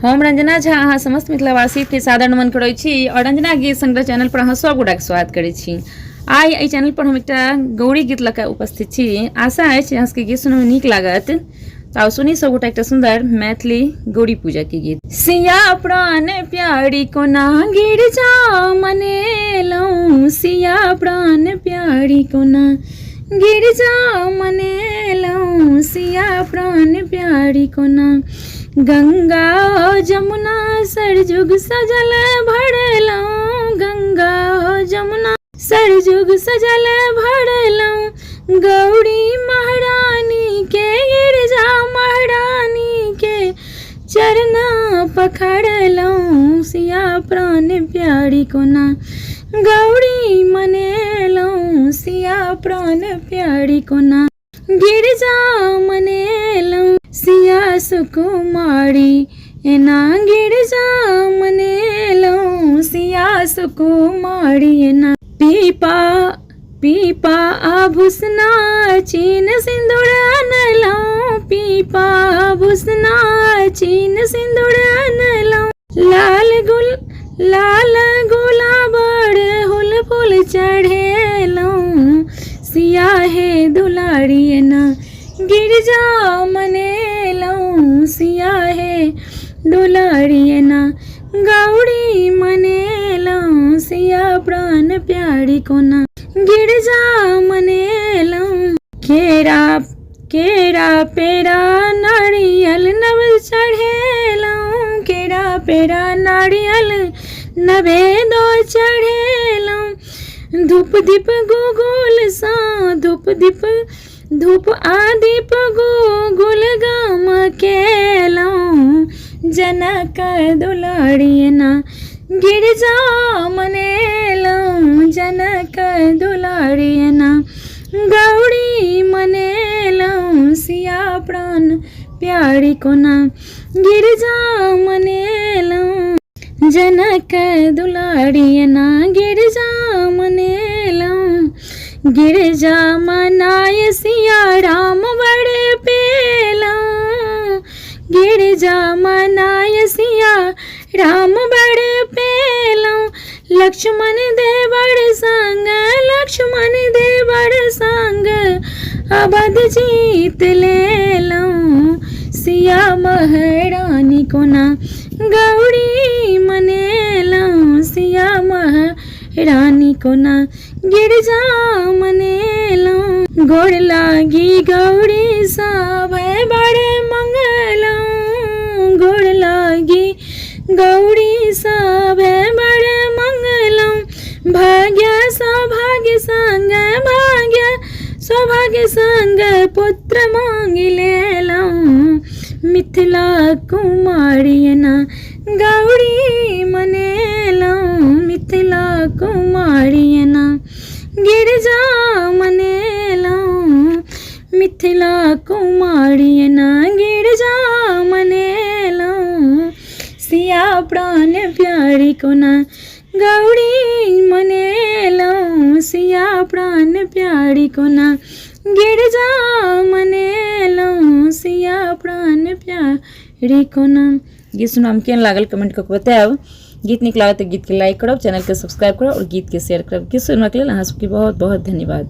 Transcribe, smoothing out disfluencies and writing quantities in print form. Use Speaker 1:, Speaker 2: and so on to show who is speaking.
Speaker 1: हम रंजना झा अहाँ समस्त मिथिलावासी के सादर नमन करै छी और रंजना गीत संग्रह चैनल पर अहाँ सब गोटा के स्वागत करै छी। आई एहि चैनल पर हम एकटा गौरी गीत लऽ कऽ उपस्थित छी। आशा अछि अहाँ सबके गीत सुनय में नीक लागत। तो सुनी सब गोटा एकटा सुंदर मैथिली गौरी पूजा के गीत। सिया प्राण प्यारी कोना गिरजा मनेलहुँ, सिया प्राण प्यारी कोना गिरजा मनेलहुँ, सिया प्राण प्यारी कोना गंगा जमुना सरजुग सजल भरलहुँ, गंगा जमुना सरजुग सजल भरलहुँ, गौरी महारानी के गिरजा महारानी के चरना पखड़लहुँ, सिया प्राण प्यारी कोना गौरी मनेलहुँ, सिया प्राण प्यारी कोना गिरजा मनेलहुँ, सिया सुकुमारी एना गिरजा मनेलहुँ, सिया सुकुमारी एना पीपा पीपा आभूषणा चीन सिंदूर अनलहुँ, पीपा आभूषणा चीन सिंदूर अनलहुँ, लाल गुलाब हुल फूल चढ़ेलहुँ, सिया हे दुलारी एना गिरजा मनेलहुँ, सिया हे दुलारी एना गौरी मनेलहुँ, सिया प्राण प्यारी कोना गिरजा मनेलहुँ, केरा पेड़ा नारियल नव चढ़ेलहुँ, केरा पेड़ा नारियल नवेदो चढ़ेलहुँ, धूप दीप गुगुल सा धूप आदीप गुगुल गाम केलहुँ, जनक दुलारी एना गिरजा मनेलहुँ, जनक दुलारी एना गौरी मनेलहुँ, सिया प्राण प्यारी कोना गिरजा मनेलहुँ, जनक दुलारी एना गिरजा मनेलहुँ, गिरजा मनाय सिया राम बड़े पेलहुँ, गिरजा मनाय सिया राम बड़े पेलहुँ, लक्ष्मण देवर संग अवध जीत लेलहुँ, सिया महारानी कोना गौरी मनेलहुँ, सिया महारानी कोना गिरजा मनेलहुँ, गोड़ लागी गौरी सब बड़े मंगलहुँ, गोड़ लागी गौरी सब बड़े मंगलहुँ, भाग्य सौभाग्य संग पुत्र मांगि लेलहुँ, मिथिला कुमारी एना गौरी मनेलहुँ, मिथिला कुमारी एना गिरजा मनेलहुँ, मिथिला कुमारी एना गिरजा मनेलहुँ, सिया प्राण प्यारी कोना गौरी मनेलहुँ, सिया प्राण प्यारी कोना गिरजा मनेलहुँ, सिया प्राण प्यारी कोना। गीत सुनम केहन लागल कमेंट कऽ बतायब। गीत नीक लागत तऽ गीत के लाइक करब, चैनल के सब्सक्राइब करब और गीत के शेयर करब। गीत सुनबाक लेल अहाँ सबके बहुत बहुत धन्यवाद।